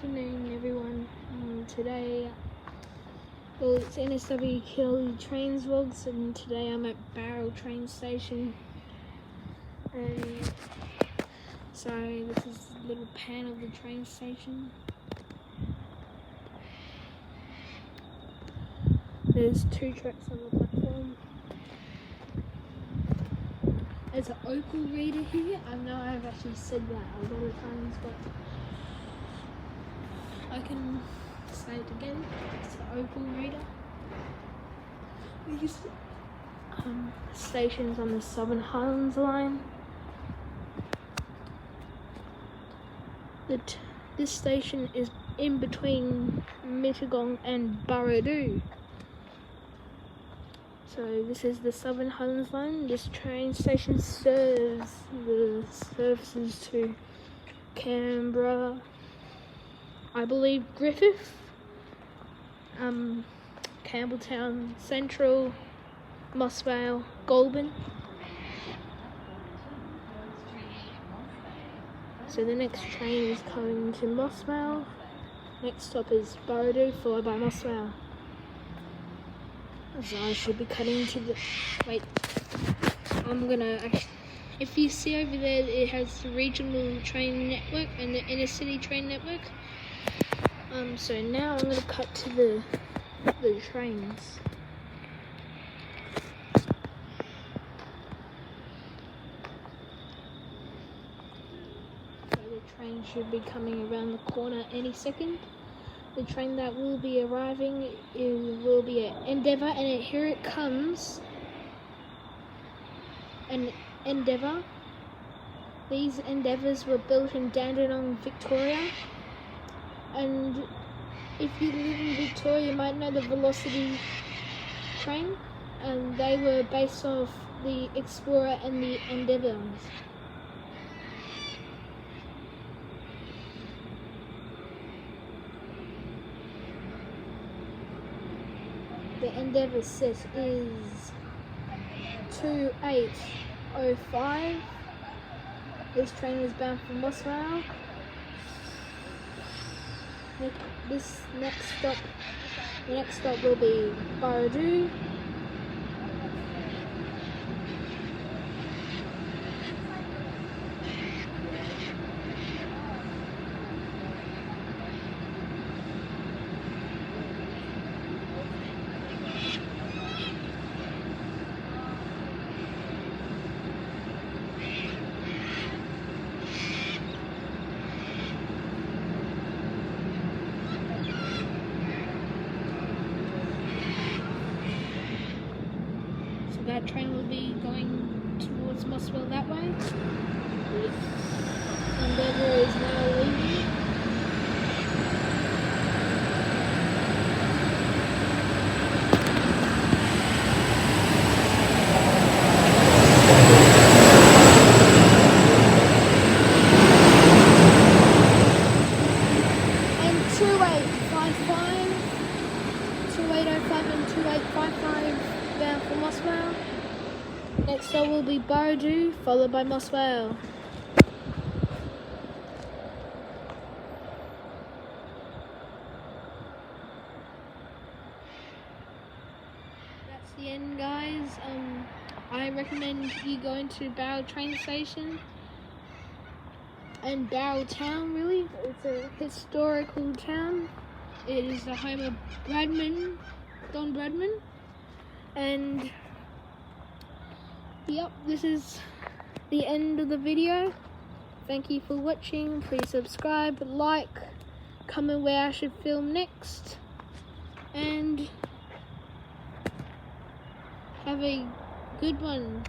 afternoon, everyone. Today, it's NSW Kelly Trains Vlogs, and today I'm at Bowral train station. And so this is a little pan of the train station. There's two tracks on the platform. There's an Opal reader here. I know I've actually said that a lot of times, but I can say it again. It's an Opal reader. These stations on the Southern Highlands line. This station is in between Mittagong and Bowral. So this is the Southern Highlands line. This train station serves the services to Canberra, I believe Griffith, Campbelltown Central, Mossvale, Goulburn. So the next train is coming to Mossvale. Next stop is Bowral, followed by Mossvale. So I should be cutting to the, wait, I'm gonna, if you see over there, it has the regional train network and the inner city train network. So now I'm gonna cut to the trains. So the train should be coming around the corner any second. The train that will be arriving will be at Endeavour, and here it comes. An Endeavour. These Endeavours were built in Dandenong, Victoria. And if you live in Victoria, you might know the Velocity train. And they were based off the Explorer and the Endeavours. The Endeavour set is 2805. This train is bound for Mossvale. The next stop will be Bowral. That train will be going towards Mossvale that way. Endeavour is now leaving. And 2805 and 2855 bound for Mossvale. Next stop will be Bowral, followed by Mossvale. That's the end, guys. I recommend you going to Bowral train station and Bowral town. Really, it's a historical town. It is the home of Don Bradman, and yep, this is the end of the video. Thank you for watching. Please subscribe, like, comment where I should film next, and have a good one.